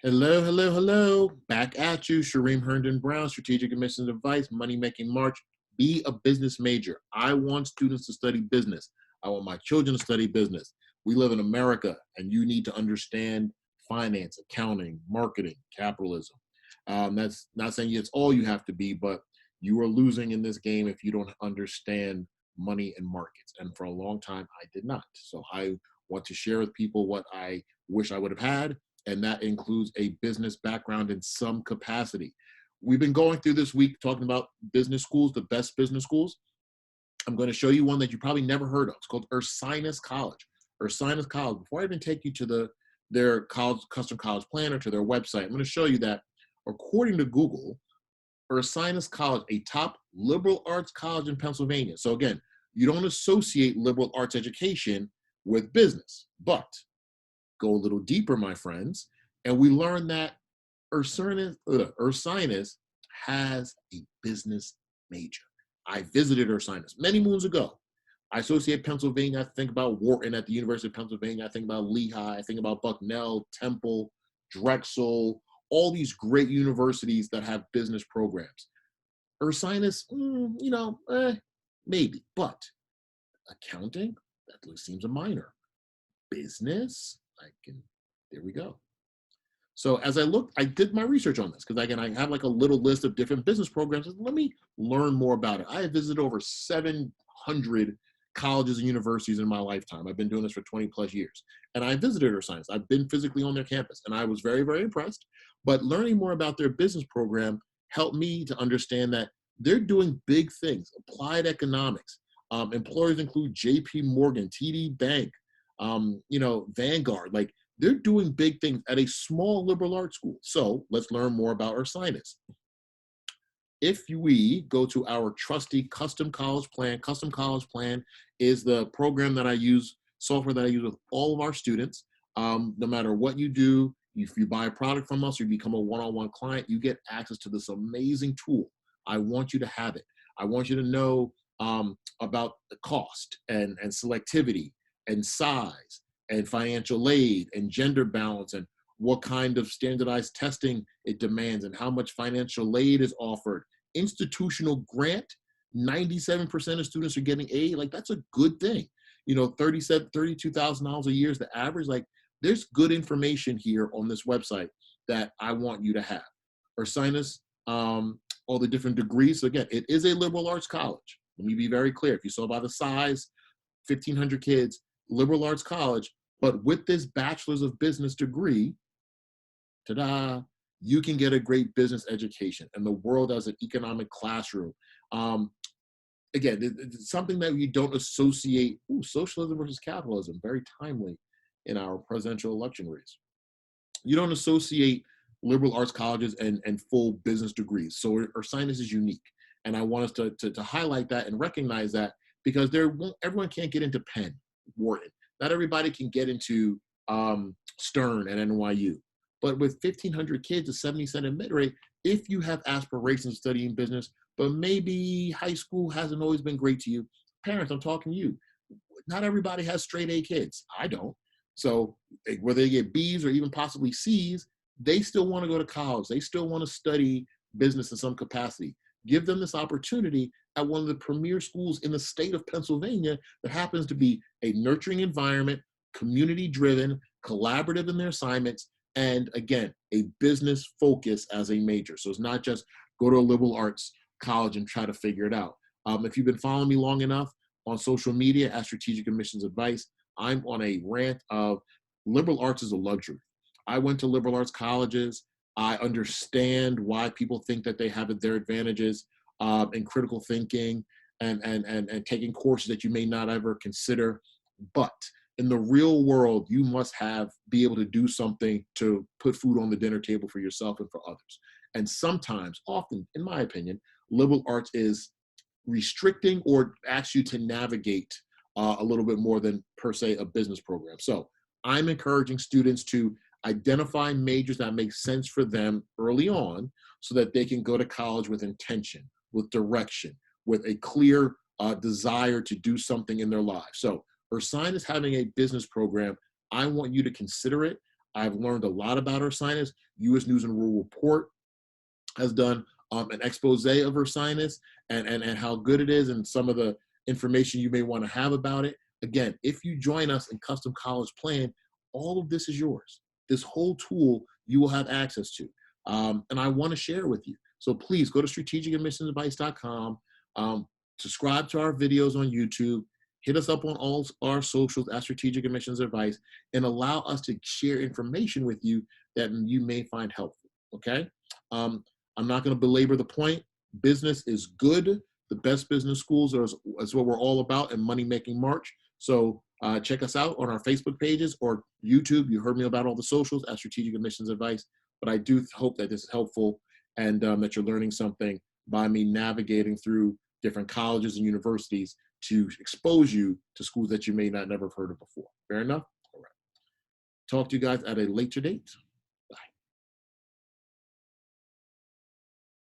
Hello, hello, hello. Back at you, Shereem Herndon-Brown, Strategic Admissions Advice, Money Making March. Be a business major. I want students to study business. I want my children to study business. We live in America, and you need to understand finance, accounting, marketing, capitalism. That's not saying it's all you have to be, but you are losing in this game if you don't understand money and markets. And for a long time, I did not. So I want to share with people what I wish I would have had, and that includes a business background in some capacity. We've been going through this week talking about business schools, the best business schools. I'm going to show you one that you probably never heard of. It's called Ursinus College. Ursinus College. Before I even take you to their college custom college plan or to their website, I'm going to show you that according to Google, Ursinus College, a top liberal arts college in Pennsylvania. So again, you don't associate liberal arts education with business, but go a little deeper, my friends, and we learn that Ursinus has a business major. I visited Ursinus many moons ago. I associate Pennsylvania, I think about Wharton at the University of Pennsylvania, I think about Lehigh, I think about Bucknell, Temple, Drexel, all these great universities that have business programs. Ursinus, maybe, but accounting, that seems a minor. Business, there we go. So as I looked, I did my research on this because again, I have like a little list of different business programs. Let me learn more about it. I have visited over 700 colleges and universities in my lifetime. I've been doing this for 20 plus years. And I visited Ursinus. I've been physically on their campus and I was very, very impressed. But learning more about their business program helped me to understand that they're doing big things, applied economics. Employers include JP Morgan, TD Bank, Vanguard. Like, they're doing big things at a small liberal arts school. So let's learn more about Ursinus. If we go to our trusty custom college plan is the program that I use, software that I use with all of our students. No matter what you do, if you buy a product from us or you become a one-on-one client, you get access to this amazing tool. I want you to have it. I want you to know about the cost and selectivity and size and financial aid and gender balance and what kind of standardized testing it demands and how much financial aid is offered. Institutional grant, 97% of students are getting aid. Like, that's a good thing. $32,000 a year is the average. Like, there's good information here on this website that I want you to have. Ursinus, all the different degrees. So again, it is a liberal arts college. Let me be very clear. If you saw by the size, 1,500 kids, liberal arts college, but with this bachelor's of business degree, ta-da, you can get a great business education and the world as an economic classroom. Again, it's something that you don't associate. Socialism versus capitalism, very timely in our presidential election race. You don't associate liberal arts colleges and full business degrees. So Ursinus is unique. And I want us to highlight that and recognize that because everyone can't get into Penn, Wharton. Not everybody can get into Stern at NYU. But with 1,500 kids, a 70% admit rate, if you have aspirations of studying business, but maybe high school hasn't always been great to you, parents, I'm talking to you. Not everybody has straight A kids. I don't. So whether they get B's or even possibly C's, they still want to go to college. They still want to study business in some capacity. Give them this opportunity at one of the premier schools in the state of Pennsylvania that happens to be a nurturing environment, community-driven, collaborative in their assignments, and again, a business focus as a major. So it's not just go to a liberal arts college and try to figure it out. If you've been following me long enough on social media at Strategic Admissions Advice, I'm on a rant of liberal arts is a luxury. I went to liberal arts colleges. I understand why people think that they have their advantages in critical thinking and taking courses that you may not ever consider. But in the real world, you must be able to do something to put food on the dinner table for yourself and for others. And sometimes, often, in my opinion, liberal arts is restricting or asks you to navigate a little bit more than per se a business program. So I'm encouraging students to identify majors that make sense for them early on so that they can go to college with intention, with direction, with a clear desire to do something in their lives. So Ursinus is having a business program. I want you to consider it. I've learned a lot about Ursinus. U.S. News and World Report has done an expose of Ursinus and how good it is and some of the information you may want to have about it. Again, if you join us in Custom College Plan, all of this is yours. This whole tool you will have access to. And I want to share with you. So please go to strategicadmissionsadvice.com, subscribe to our videos on YouTube, hit us up on all our socials at Strategic Admissions Advice, and allow us to share information with you that you may find helpful, okay? I'm not going to belabor the point. Business is good. The best business schools is what we're all about in Money Making March. So check us out on our Facebook pages or YouTube. You heard me about all the socials at Strategic Admissions Advice. But I do hope that this is helpful and that you're learning something by me navigating through different colleges and universities to expose you to schools that you may not never have heard of before. Fair enough? All right. Talk to you guys at a later date.